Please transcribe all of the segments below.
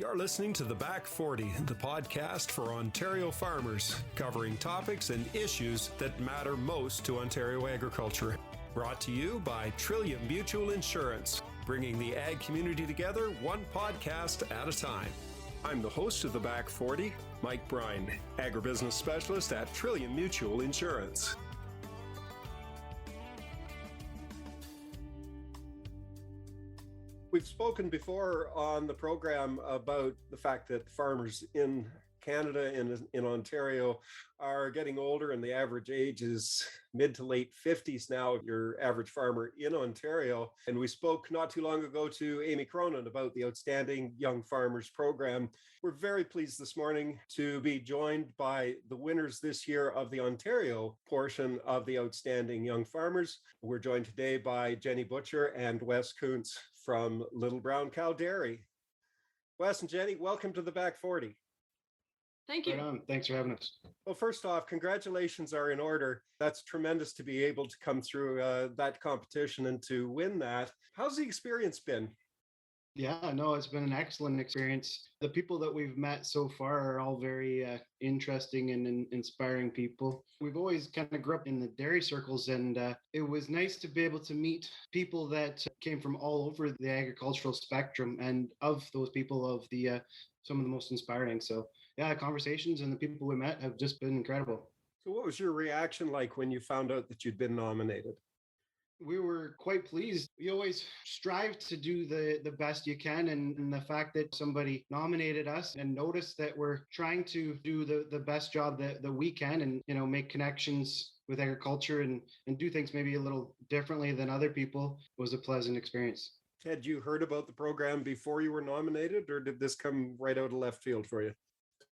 You're listening to The Back 40, the podcast for Ontario farmers, covering topics and issues that matter most to Ontario agriculture. Brought to you by Trillium Mutual Insurance, bringing the ag community together one podcast at a time. I'm the host of The Back 40, Mike Bryan, agribusiness specialist at Trillium Mutual Insurance. We've spoken before on the program about the fact that farmers in Canada and in Ontario are getting older, and the average age is mid to late 50s now, your average farmer in Ontario. And we spoke not too long ago to Amy Cronin about the Outstanding Young Farmers Program. We're very pleased this morning to be joined by the winners this year of the Ontario portion of the Outstanding Young Farmers. We're joined today by Jenny Butcher and Wes Kuntz from Little Brown Cow Dairy. Wes and Jenny, welcome to the Back 40. Thank you. Right on. Thanks for having us. Well, first off, congratulations are in order. That's tremendous to be able to come through that competition and to win that. How's the experience been? Yeah, no, it's been an excellent experience. The people that we've met so far are all very interesting and inspiring people. We've always kind of grew up in the dairy circles, and it was nice to be able to meet people that came from all over the agricultural spectrum, and of those people, of the some of the most inspiring. So yeah, conversations and the people we met have just been incredible. So what was your reaction like when you found out that you'd been nominated? We were quite pleased. You always strive to do the best you can. And the fact that somebody nominated us and noticed that we're trying to do the best job that we can and, you know, make connections with agriculture and do things maybe a little differently than other people was a pleasant experience. Had you heard about the program before you were nominated, or did this come right out of left field for you?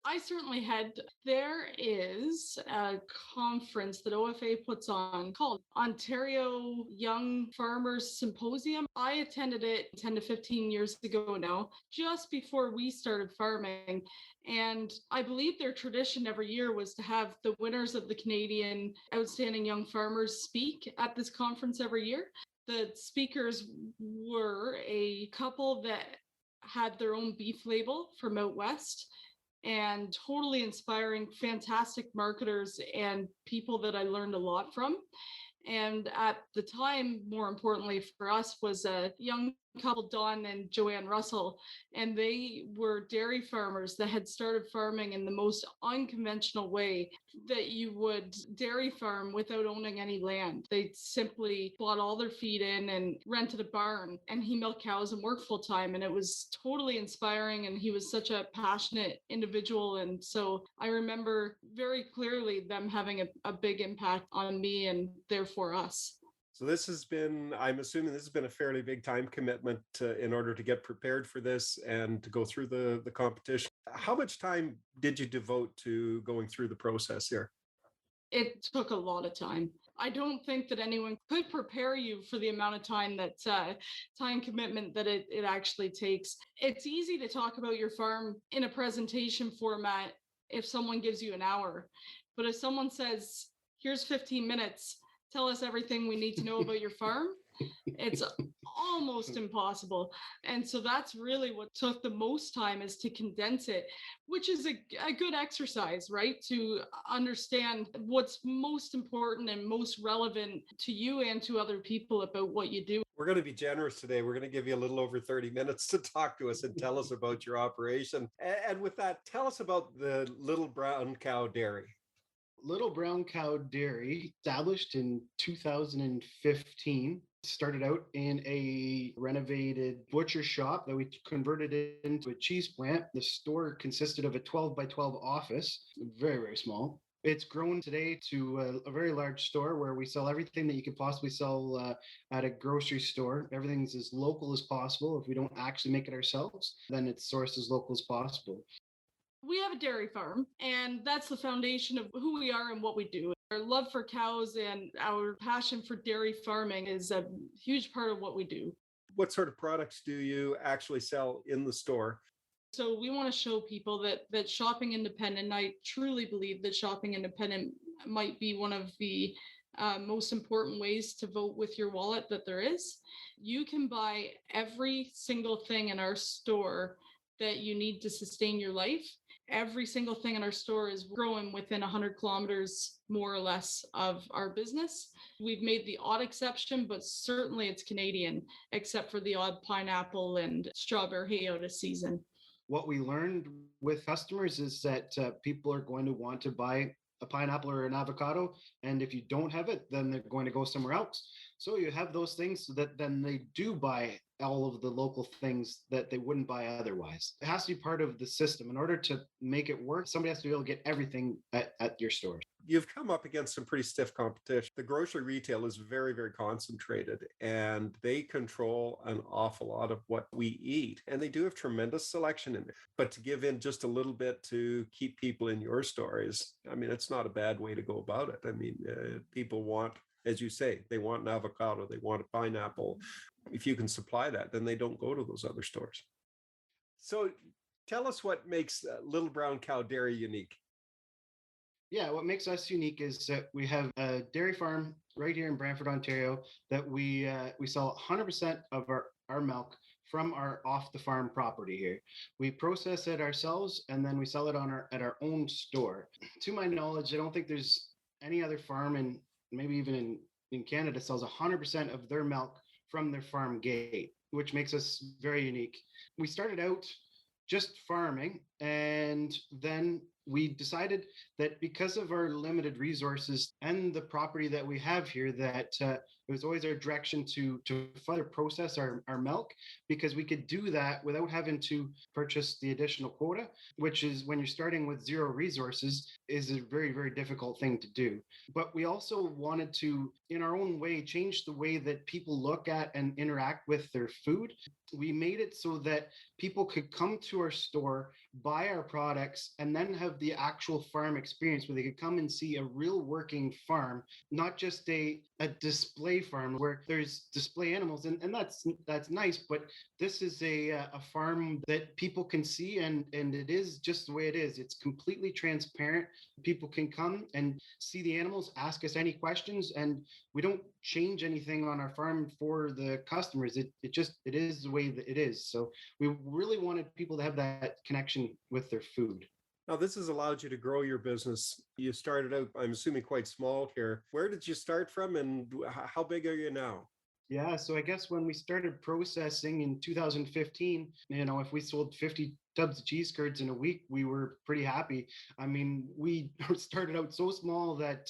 I certainly had. There is a conference that OFA puts on called Ontario Young Farmers Symposium. I attended it 10 to 15 years ago now, just before we started farming. And I believe their tradition every year was to have the winners of the Canadian Outstanding Young Farmers speak at this conference every year. The speakers were a couple that had their own beef label from out west, and totally inspiring, fantastic marketers and people that I learned a lot from. And at the time, more importantly for us, was a young couple, Don and Joanne Russell, and they were dairy farmers that had started farming in the most unconventional way that you would dairy farm without owning any land. They simply bought all their feed in and rented a barn, and he milked cows and worked full time. And it was totally inspiring, and he was such a passionate individual. And so I remember very clearly them having a big impact on me and therefore us. So this has been, I'm assuming this has been a fairly big time commitment in order to get prepared for this and to go through the competition. How much time did you devote to going through the process here? It took a lot of time. I don't think that anyone could prepare you for the amount of time that time commitment that it actually takes. It's easy to talk about your farm in a presentation format if someone gives you an hour. But if someone says, here's 15 minutes, tell us everything we need to know about your farm, it's almost impossible. And so that's really what took the most time, is to condense it, which is a good exercise, right? To understand what's most important and most relevant to you and to other people about what you do. We're going to be generous today. We're going to give you a little over 30 minutes to talk to us and tell us about your operation. And with that, tell us about the Little Brown Cow Dairy. Little Brown Cow Dairy, established in 2015, started out in a renovated butcher shop that we converted into a cheese plant. The store consisted of a 12 by 12 office, very, very small. It's grown today to a very large store where we sell everything that you could possibly sell at a grocery store. Everything's as local as possible. If we don't actually make it ourselves, then it's sourced as local as possible. We have a dairy farm, and that's the foundation of who we are and what we do. Our love for cows and our passion for dairy farming is a huge part of what we do. What sort of products do you actually sell in the store? So we want to show people that shopping independent, I truly believe that shopping independent might be one of the most important ways to vote with your wallet that there is. You can buy every single thing in our store that you need to sustain your life. Every single thing in our store is growing within 100 kilometers, more or less, of our business. We've made the odd exception, but certainly it's Canadian, except for the odd pineapple and strawberry out of season. What we learned with customers is that people are going to want to buy a pineapple or an avocado, and if you don't have it, then they're going to go somewhere else. So you have those things so that then they do buy all of the local things that they wouldn't buy otherwise. It has to be part of the system. In order to make it work, somebody has to be able to get everything at your store. You've come up against some pretty stiff competition. The grocery retail is very, very concentrated, and they control an awful lot of what we eat. And they do have tremendous selection in there. But to give in just a little bit to keep people in your stores, I mean, it's not a bad way to go about it. I mean, people want, as you say, they want an avocado, they want a pineapple. If you can supply that, then they don't go to those other stores. So tell us what makes Little Brown Cow Dairy unique. Yeah, what makes us unique is that we have a dairy farm right here in Brantford, Ontario, that we sell 100% of our milk from our off the farm property here. We process it ourselves, and then we sell it at our own store. To my knowledge, I don't think there's any other farm, and maybe even in Canada, sells 100% of their milk from their farm gate, which makes us very unique. We started out just farming, and then we decided that because of our limited resources and the property that we have here, that it was always our direction to further process our milk, because we could do that without having to purchase the additional quota, which is, when you're starting with zero resources, is a very, very difficult thing to do. But we also wanted to, in our own way, change the way that people look at and interact with their food. We made it so that people could come to our store, buy our products, and then have the actual farm experience where they could come and see a real working farm, not just a display farm where there's display animals. And that's nice, but this is a farm that people can see, and it is just the way it is. It's completely transparent. People can come and see the animals, ask us any questions, and we don't change anything on our farm for the customers. It is the way that it is. So we really wanted people to have that connection with their food. Now, this has allowed you to grow your business. You started out, I'm assuming, quite small here. Where did you start from, and how big are you now? Yeah, so I guess when we started processing in 2015, if we sold 50 tubs of cheese curds in a week, we were pretty happy. I mean, we started out so small that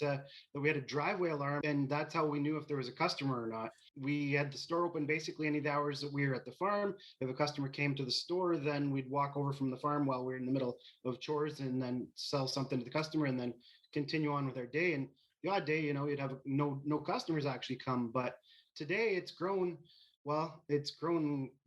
we had a driveway alarm, and that's how we knew if there was a customer or not. We had the store open basically any of the hours that we were at the farm. If a customer came to the store, then we'd walk over from the farm while we were in the middle of chores and then sell something to the customer and then continue on with our day. And the odd day, you'd have no customers actually come. But today it's grown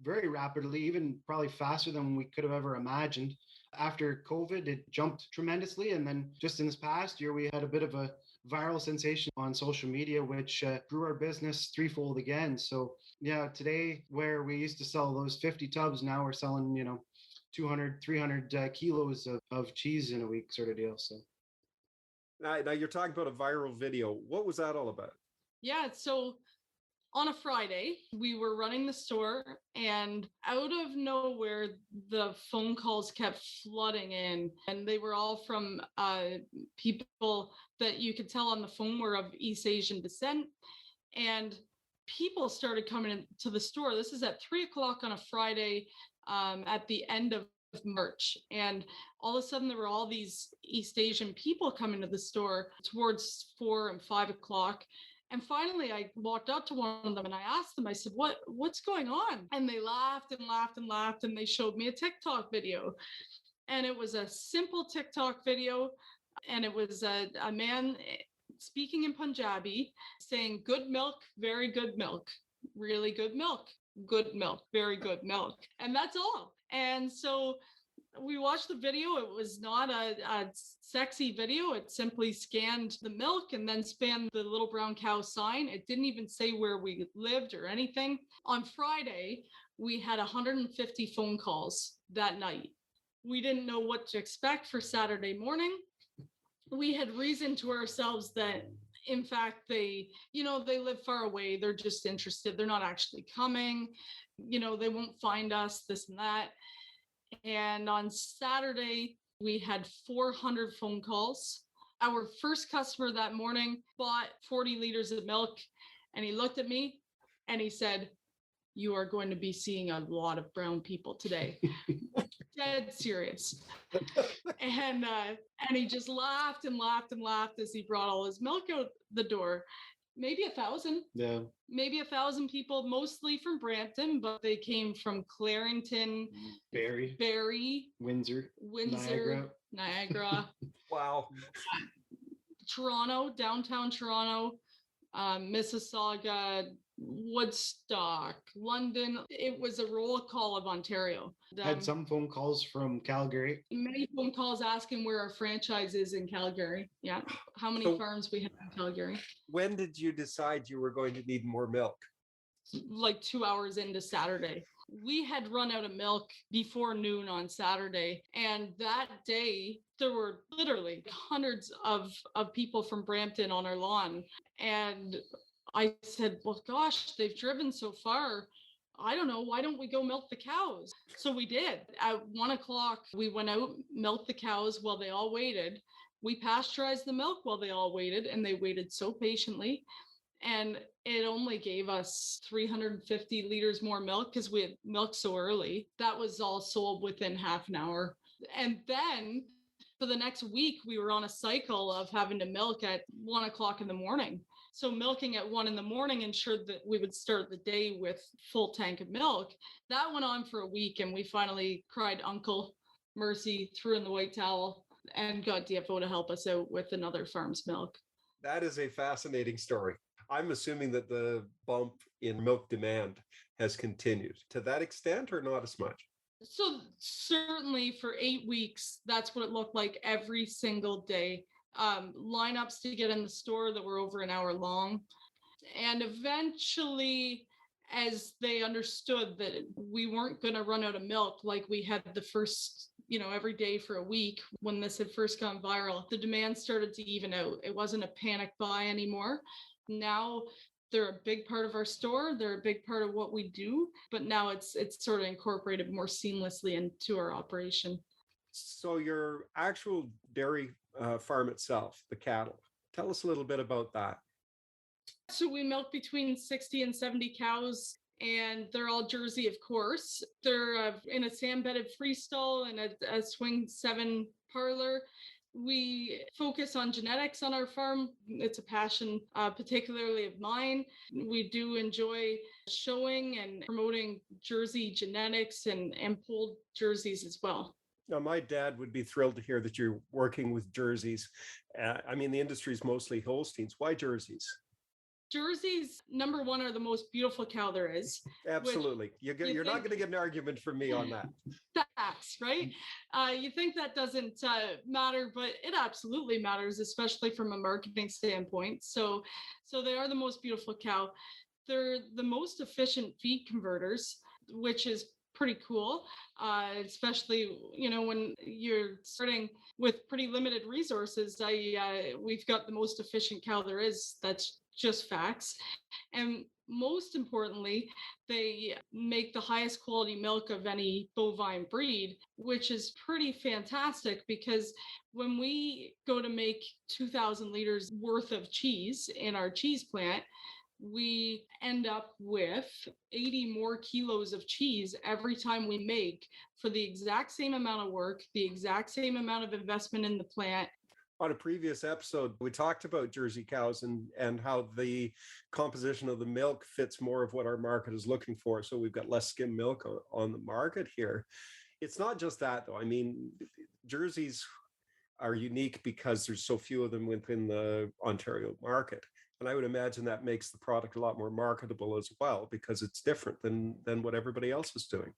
very rapidly, even probably faster than we could have ever imagined. After COVID, it jumped tremendously. And then just in this past year, we had a bit of a viral sensation on social media, which grew our business threefold again. So yeah, today, where we used to sell those 50 tubs, now we're selling, 200, 300 kilos of cheese in a week, sort of deal. So now you're talking about a viral video. What was that all about? Yeah, so on a Friday, we were running the store, and out of nowhere, the phone calls kept flooding in, and they were all from people that you could tell on the phone were of East Asian descent. And people started coming into the store. This is at 3:00 on a Friday at the end of March. And all of a sudden, there were all these East Asian people coming to the store towards 4 and 5 o'clock. And finally, I walked up to one of them and I asked them, I said, what's going on? And they laughed and laughed and laughed, and they showed me a TikTok video. And it was a simple TikTok video. And it was a man speaking in Punjabi saying, good milk, very good milk, really good milk, very good milk. And that's all. And so we watched the video. It was not a sexy video. It simply scanned the milk and then spanned the Little Brown Cow sign. It didn't even say where we lived or anything. On Friday, we had 150 phone calls that night. We didn't know what to expect for Saturday morning. We had reasoned to ourselves that, in fact, they live far away. They're just interested. They're not actually coming. They won't find us, this and that. And on Saturday, we had 400 phone calls. Our first customer that morning bought 40 liters of milk, and he looked at me and he said, "You are going to be seeing a lot of brown people today." Dead serious. And he just laughed and laughed and laughed as he brought all his milk out the door. Maybe 1,000. Yeah. Maybe 1,000 people, mostly from Brampton, but they came from Clarington, Barrie, Windsor, Niagara, Wow. Toronto, downtown Toronto, Mississauga, Woodstock, London. It was a roll call of Ontario. Had some phone calls from Calgary. Many phone calls asking where our franchise is in Calgary. Yeah. How many farms we have in Calgary. When did you decide you were going to need more milk? Like 2 hours into Saturday. We had run out of milk before noon on Saturday. And that day, there were literally hundreds of people from Brampton on our lawn. And I said, well, gosh, they've driven so far. I don't know. Why don't we go milk the cows? So we did. At 1 o'clock, we went out, milked the cows while they all waited. We pasteurized the milk while they all waited, and they waited so patiently. And it only gave us 350 liters more milk because we had milked so early. That was all sold within half an hour. And then for the next week, we were on a cycle of having to milk at 1 o'clock in the morning. So milking at 1 in the morning ensured that we would start the day with full tank of milk. That went on for a week, and we finally cried uncle mercy, threw in the white towel, and got DFO to help us out with another farm's milk. That is a fascinating story. I'm assuming that the bump in milk demand has continued to that extent, or not as much? So certainly for 8 weeks, that's what it looked like every single day. Lineups to get in the store that were over an hour long. And eventually, as they understood that we weren't going to run out of milk like we had the first, every day for a week when this had first gone viral, the demand started to even out. It wasn't a panic buy anymore. Now they're a big part of our store. They're a big part of what we do, but now it's sort of incorporated more seamlessly into our operation. So your actual dairy farm itself, the cattle, tell us a little bit about that. So we milk between 60 and 70 cows, and they're all Jersey, of course. They're in a sand-bedded freestall and a swing 7 parlor. We focus on genetics on our farm. It's a passion, particularly of mine. We do enjoy showing and promoting Jersey genetics and polled Jerseys as well. Now, my dad would be thrilled to hear that you're working with Jerseys. The industry is mostly Holsteins. Why Jerseys? Jerseys, number one, are the most beautiful cow there is. Absolutely. You're not going to get an argument from me on that. Facts, right? You think that doesn't matter, but it absolutely matters, especially from a marketing standpoint. So they are the most beautiful cow. They're the most efficient feed converters, which is pretty cool, especially when you're starting with pretty limited resources. We've got the most efficient cow there is. That's just facts. And most importantly, they make the highest quality milk of any bovine breed, which is pretty fantastic, because when we go to make 2,000 liters worth of cheese in our cheese plant, we end up with 80 more kilos of cheese every time we make, for the exact same amount of work, the exact same amount of investment in the plant. On a previous episode, we talked about Jersey cows and how the composition of the milk fits more of what our market is looking for. So we've got less skim milk on the market here. It's not just that, though. Jerseys are unique because there's so few of them within the Ontario market. And I would imagine that makes the product a lot more marketable as well, because it's different than what everybody else is doing.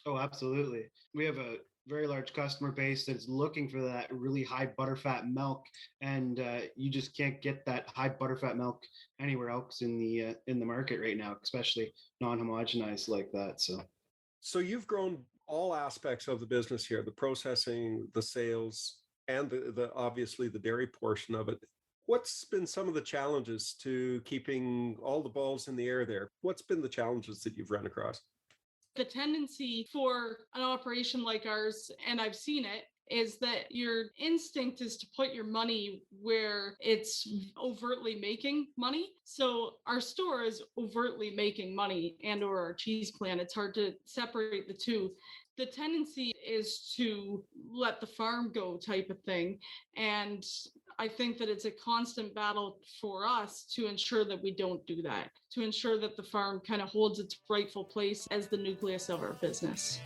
Oh, absolutely. We have a very large customer base that's looking for that really high butterfat milk, and you just can't get that high butterfat milk anywhere else in the market right now, especially non-homogenized like that. So you've grown all aspects of the business here: the processing, the sales, and the obviously the dairy portion of it. What's been some of the challenges to keeping all the balls in the air there? What's been the challenges that you've run across? The tendency for an operation like ours, and I've seen it, is that your instinct is to put your money where it's overtly making money. So our store is overtly making money, and or our cheese plant. It's hard to separate the two. The tendency is to let the farm go type of thing. And I think that it's a constant battle for us to ensure that we don't do that, to ensure that the farm kind of holds its rightful place as the nucleus of our business.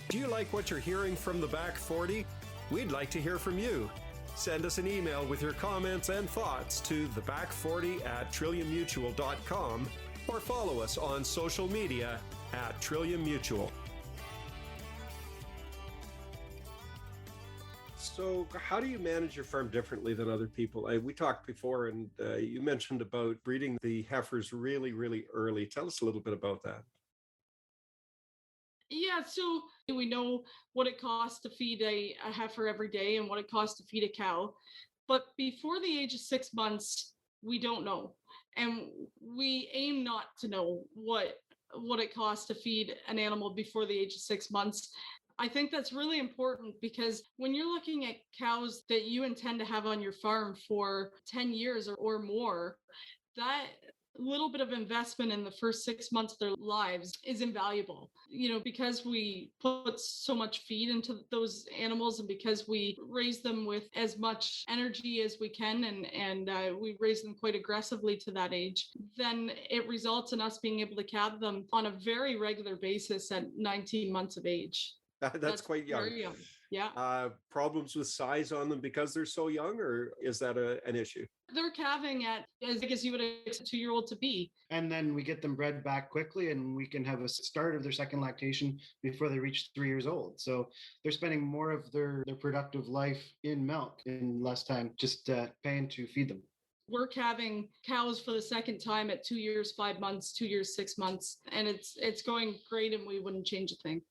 Do you like what you're hearing from the Back 40? We'd like to hear from you. Send us an email with your comments and thoughts to theback40@trilliummutual.com or follow us on social media @trilliummutual. So how do you manage your farm differently than other people? We talked before, and you mentioned about breeding the heifers really, really early. Tell us a little bit about that. Yeah, so we know what it costs to feed a heifer every day and what it costs to feed a cow. But before the age of 6 months, we don't know. And we aim not to know what it costs to feed an animal before the age of 6 months. I think that's really important because when you're looking at cows that you intend to have on your farm for 10 years or more, that little bit of investment in the first 6 months of their lives is invaluable. Because we put so much feed into those animals and because we raise them with as much energy as we can and we raise them quite aggressively to that age, then it results in us being able to calve them on a very regular basis at 19 months of age. That's quite young. Very young. Yeah. Problems with size on them because they're so young, or is that an issue? They're calving at as big as you would expect a 2-year-old to be. And then we get them bred back quickly and we can have a start of their second lactation before they reach 3 years old. So they're spending more of their productive life in milk in less time just paying to feed them. We're calving cows for the second time at 2 years, 5 months, 2 years, 6 months, and it's going great and we wouldn't change a thing.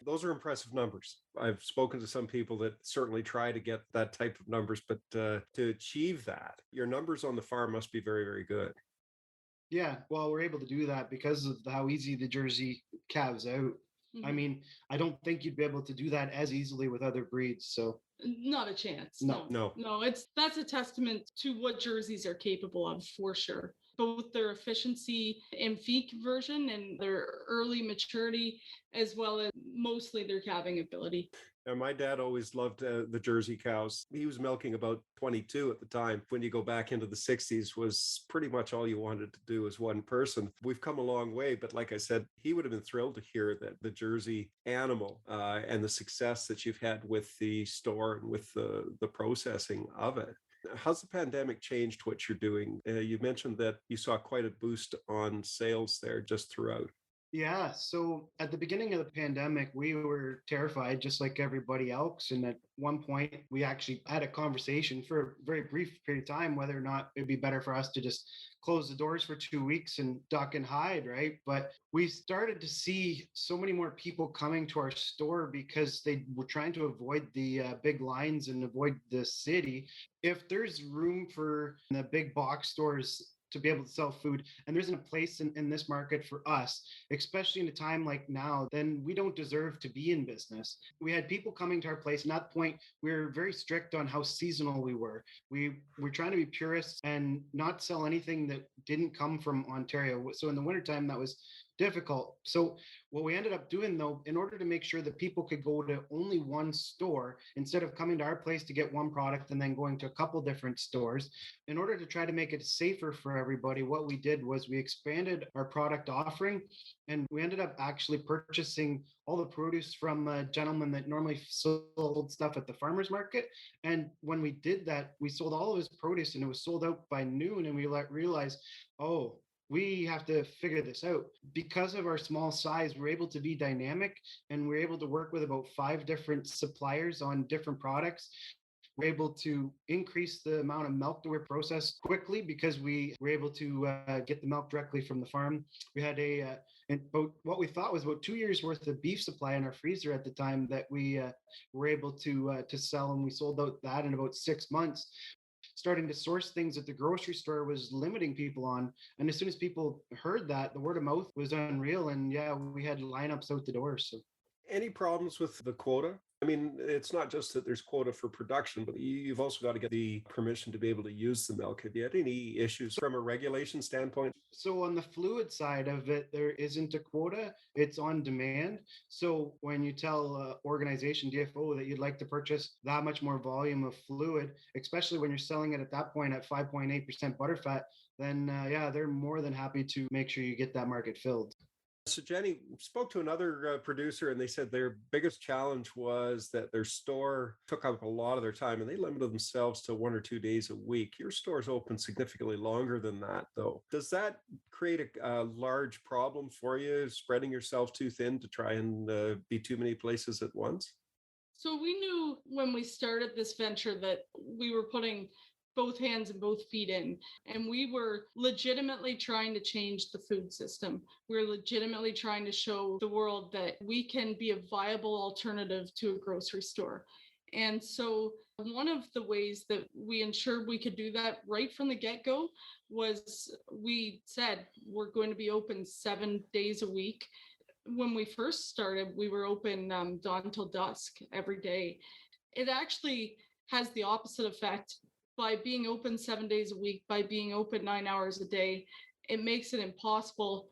Those are impressive numbers. I've spoken to some people that certainly try to get that type of numbers, but to achieve that, your numbers on the farm must be very, very good. Yeah, well, we're able to do that because of how easy the Jersey calves out. Mm-hmm. I mean, I don't think you'd be able to do that as easily with other breeds. So not a chance. No. That's a testament to what Jerseys are capable of for sure. Both their efficiency in feed conversion and their early maturity, as well as mostly their calving ability. And my dad always loved the Jersey cows. He was milking about 22 at the time. When you go back into the 60s, was pretty much all you wanted to do as one person. We've come a long way, but like I said, he would have been thrilled to hear that the Jersey animal and the success that you've had with the store and with the processing of it. How's the pandemic changed what you're doing? You mentioned that you saw quite a boost on sales there just throughout. Yeah, so at the beginning of the pandemic, we were terrified, just like everybody else. And at one point, we actually had a conversation for a very brief period of time whether or not it'd be better for us to just close the doors for 2 weeks and duck and hide, right? But we started to see so many more people coming to our store because they were trying to avoid the big lines and avoid the city. If there's room for the big box stores to be able to sell food, and there isn't a place in this market for us, especially in a time like now, then we don't deserve to be in business. We had people coming to our place, and at that point, we were very strict on how seasonal we were. We were trying to be purists and not sell anything that didn't come from Ontario. So in the wintertime, that was difficult. So what we ended up doing, though, in order to make sure that people could go to only one store instead of coming to our place to get one product and then going to a couple different stores, in order to try to make it safer for everybody, what we did was we expanded our product offering, and we ended up actually purchasing all the produce from a gentleman that normally sold stuff at the farmers market. And when we did that, we sold all of his produce and it was sold out by noon, and we realized, oh, we have to figure this out. Because of our small size, we're able to be dynamic, and we're able to work with about 5 different suppliers on different products. We're able to increase the amount of milk that we process quickly because we were able to get the milk directly from the farm. We had about what we thought was about 2 years worth of beef supply in our freezer at the time that we were able to sell, and we sold out that in about 6 months. starting to source things that the grocery store was limiting people on. And as soon as people heard that, the word of mouth was unreal. And yeah, we had lineups out the door. So Any problems with the quota? I mean, it's not just that there's quota for production, but you've also got to get the permission to be able to use the milk. Have you had any issues from a regulation standpoint? So on the fluid side of it, there isn't a quota, it's on demand. So when you tell organization DFO that you'd like to purchase that much more volume of fluid, especially when you're selling it at that point at 5.8% butterfat, then yeah, they're more than happy to make sure you get that market filled. So Jenny spoke to another producer, and they said their biggest challenge was that their store took up a lot of their time, and they limited themselves to 1 or 2 days a week. Your store's open significantly longer than that, though. Does that create a large problem for you, spreading yourself too thin to try and be too many places at once? So we knew when we started this venture that we were putting both hands and both feet in. And we were legitimately trying to change the food system. We're legitimately trying to show the world that we can be a viable alternative to a grocery store. And so one of the ways that we ensured we could do that right from the get-go was we said we're going to be open 7 days a week. When we first started, we were open dawn till dusk every day. It actually has the opposite effect. By being open 7 days a week, by being open 9 hours a day, it makes it impossible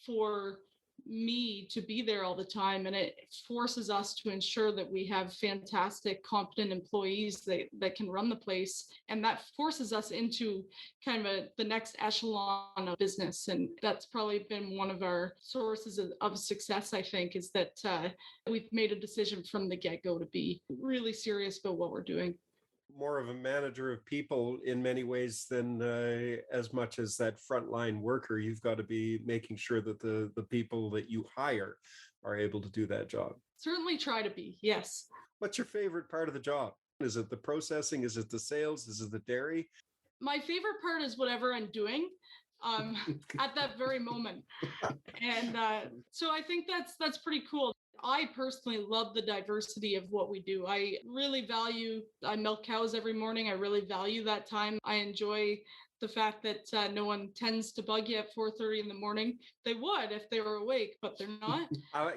for me to be there all the time. And it forces us to ensure that we have fantastic, competent employees that can run the place. And that forces us into kind of the next echelon of business. And that's probably been one of our sources of success, I think, is that we've made a decision from the get-go to be really serious about what we're doing. More of a manager of people in many ways than as much as that frontline worker. You've got to be making sure that the people that you hire are able to do that job. Certainly try to be, yes. What's your favorite part of the job? Is it the processing? Is it the sales? Is it the dairy? My favorite part is whatever I'm doing at that very moment. And so I think that's pretty cool. I personally love the diversity of what we do. I milk cows every morning. I really value that time. I enjoy the fact that no one tends to bug you at 4:30 in the morning. They would if they were awake, but they're not.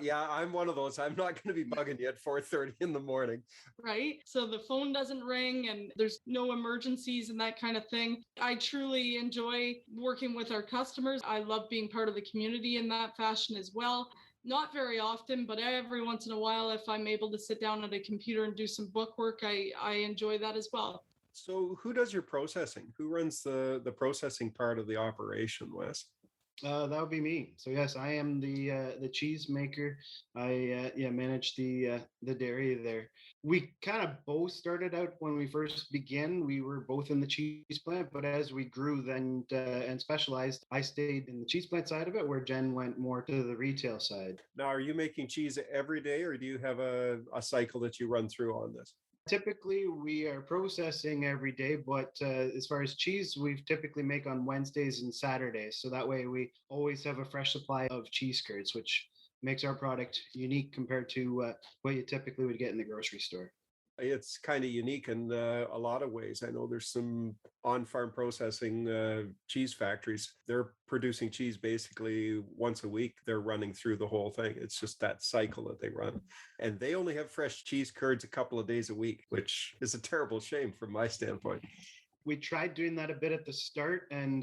Yeah, I'm one of those. I'm not going to be bugging you at 4:30 in the morning. Right? So the phone doesn't ring and there's no emergencies and that kind of thing. I truly enjoy working with our customers. I love being part of the community in that fashion as well. Not very often, but every once in a while, if I'm able to sit down at a computer and do some book work, I enjoy that as well. So who does your processing? Who runs the processing part of the operation, Wes? That would be me. So yes, I am the cheese maker. I manage the dairy there. We kind of both started out when we first began. We were both in the cheese plant, but as we grew then and specialized, I stayed in the cheese plant side of it, where Jen went more to the retail side. Now, are you making cheese every day, or do you have a cycle that you run through on this? Typically, we are processing every day, but as far as cheese, we typically make on Wednesdays and Saturdays. So that way we always have a fresh supply of cheese curds, which makes our product unique compared to what you typically would get in the grocery store. It's kind of unique in a lot of ways. I know there's some on-farm processing cheese factories. They're producing cheese basically once a week. They're running through the whole thing. It's just that cycle that they run. And they only have fresh cheese curds a couple of days a week, which is a terrible shame from my standpoint. We tried doing that a bit at the start, and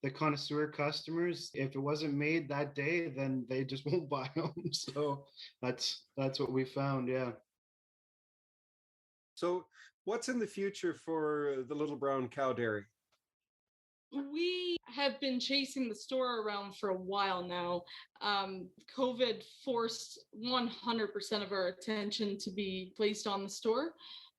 the connoisseur customers, if it wasn't made that day, then they just won't buy them. So that's what we found, yeah. So what's in the future for the Little Brown Cow Dairy? We have been chasing the store around for a while now. COVID forced 100% of our attention to be placed on the store.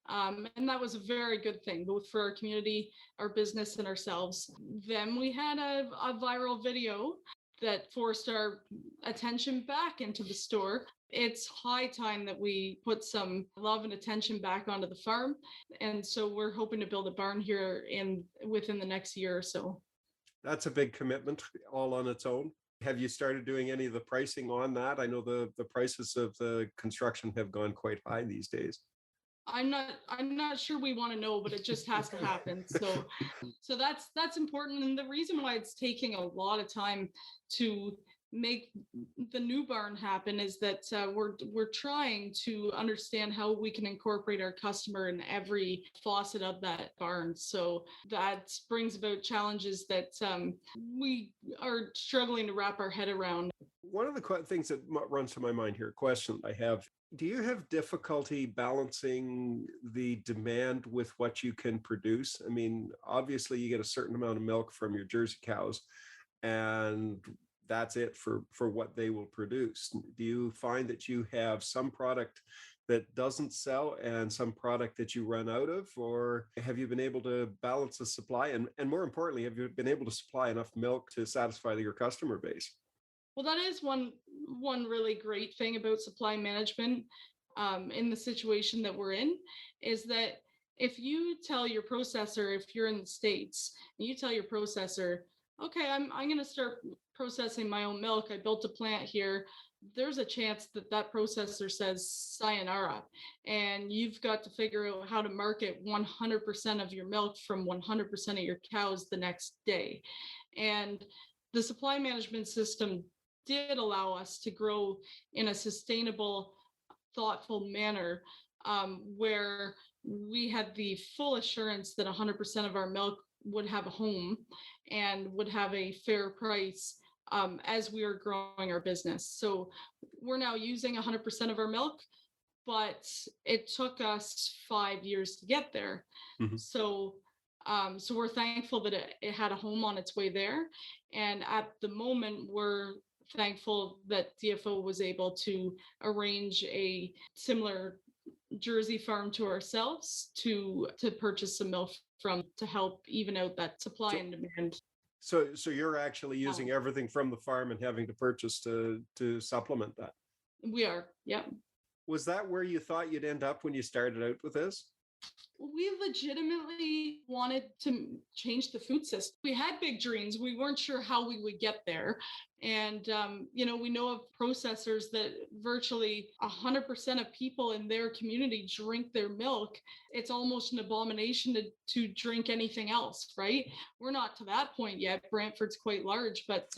And that was a very good thing, both for our community, our business, and ourselves. Then we had a viral video that forced our attention back into the store. It's high time that we put some love and attention back onto the farm. And so we're hoping to build a barn here within the next year or so. That's a big commitment all on its own. Have you started doing any of the pricing on that? I know the prices of the construction have gone quite high these days. I'm not sure we want to know, but it just has to happen. So that's important. And the reason why it's taking a lot of time to make the new barn happen is that we're trying to understand how we can incorporate our customer in every faucet of that barn. So that brings about challenges that we are struggling to wrap our head around. One of the things that runs to my mind here, a question I have, do you have difficulty balancing the demand with what you can produce? I mean, obviously you get a certain amount of milk from your Jersey cows, and that's it for what they will produce. Do you find that you have some product that doesn't sell and some product that you run out of, or have you been able to balance the supply? And more importantly, have you been able to supply enough milk to satisfy your customer base? Well, that is one really great thing about supply management in the situation that we're in, is that if you tell your processor, if you're in the States, and you tell your processor, okay, I'm going to start processing my own milk. I built a plant here. There's a chance that that processor says sayonara, and you've got to figure out how to market 100% of your milk from 100% of your cows the next day. And the supply management system did allow us to grow in a sustainable, thoughtful manner, where we had the full assurance that 100% of our milk would have a home and would have a fair price as we are growing our business. So we're now using 100% of our milk, but it took us 5 years to get there. Mhm. So we're thankful that it had a home on its way there. And at the moment, we're thankful that DFO was able to arrange a similar Jersey farm to ourselves to purchase some milk from, to help even out that supply So, and demand. so you're actually using balance. everything from the farm and having to purchase to supplement that. We are, yeah. Was that where you thought you'd end up when you started out with this? We legitimately wanted to change the food system. We had big dreams. We weren't sure how we would get there. And, we know of processors that virtually 100% of people in their community drink their milk. It's almost an abomination to drink anything else, right? We're not to that point yet. Brantford's quite large, but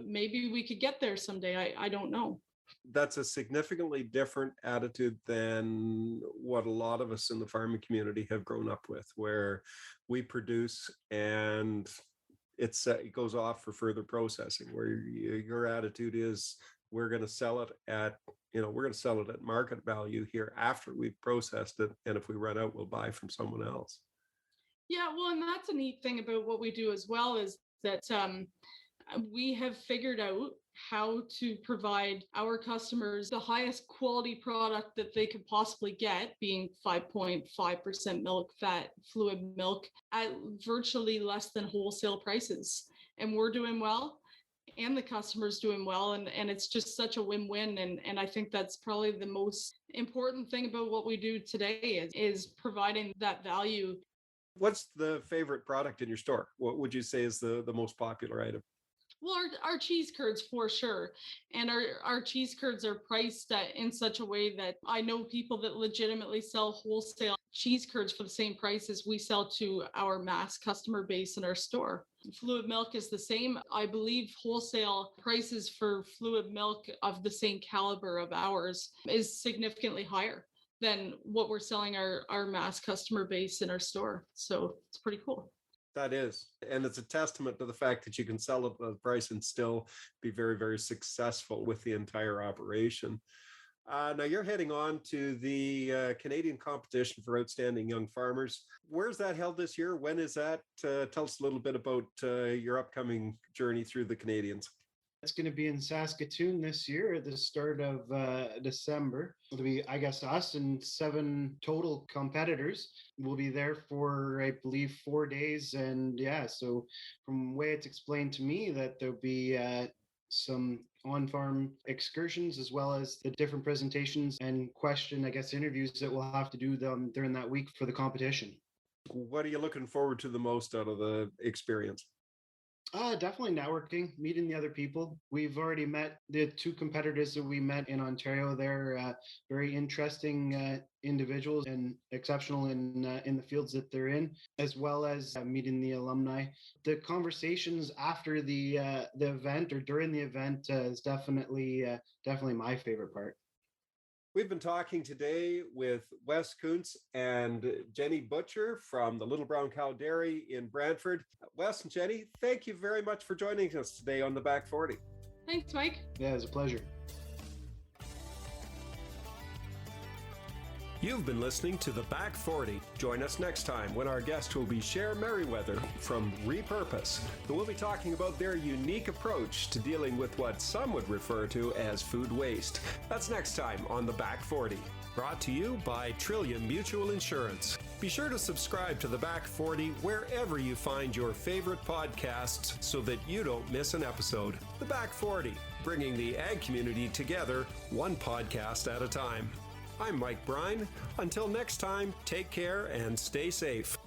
maybe we could get there someday. I don't know. That's a significantly different attitude than what a lot of us in the farming community have grown up with, where we produce and it goes off for further processing, where your attitude is we're going to sell it at we're going to sell it at market value here after we've processed it, and if we run out, we'll buy from someone else. Yeah, well, and that's a neat thing about what we do as well, is that we have figured out how to provide our customers the highest quality product that they could possibly get, being 5.5% milk fat, fluid milk, at virtually less than wholesale prices. And we're doing well, and the customer's doing well. And it's just such a win-win. And I think that's probably the most important thing about what we do today is providing that value. What's the favorite product in your store? What would you say is the most popular item? Well, our cheese curds for sure. And our cheese curds are priced in such a way that I know people that legitimately sell wholesale cheese curds for the same price as we sell to our mass customer base in our store. Fluid milk is the same. I believe wholesale prices for fluid milk of the same caliber of ours is significantly higher than what we're selling our mass customer base in our store. So it's pretty cool. That is. And it's a testament to the fact that you can sell at the price and still be very, very successful with the entire operation. Now you're heading on to the Canadian competition for outstanding young farmers. Where's that held this year? When is that? Tell us a little bit about your upcoming journey through the Canadians. It's going to be in Saskatoon this year at the start of December. It'll be, I guess, us and 7 total competitors. We'll be there for, I believe, 4 days. And yeah, so from the way it's explained to me, that there'll be some on-farm excursions, as well as the different presentations and interviews that we'll have to do them during that week for the competition. What are you looking forward to the most out of the experience? Definitely networking, meeting the other people. We've already met the two competitors that we met in Ontario. They're very interesting individuals and exceptional in the fields that they're in, as well as meeting the alumni. The conversations after the event or during the event is definitely my favorite part. We've been talking today with Wes Kuntz and Jenny Butcher from the Little Brown Cow Dairy in Brantford. Wes and Jenny, thank you very much for joining us today on the Back 40. Thanks, Mike. Yeah, it was a pleasure. You've been listening to The Back 40. Join us next time when our guest will be Cher Merriweather from Repurpose, who will be talking about their unique approach to dealing with what some would refer to as food waste. That's next time on The Back 40. Brought to you by Trillium Mutual Insurance. Be sure to subscribe to The Back 40 wherever you find your favorite podcasts so that you don't miss an episode. The Back 40, bringing the ag community together one podcast at a time. I'm Mike Brine. Until next time, take care and stay safe.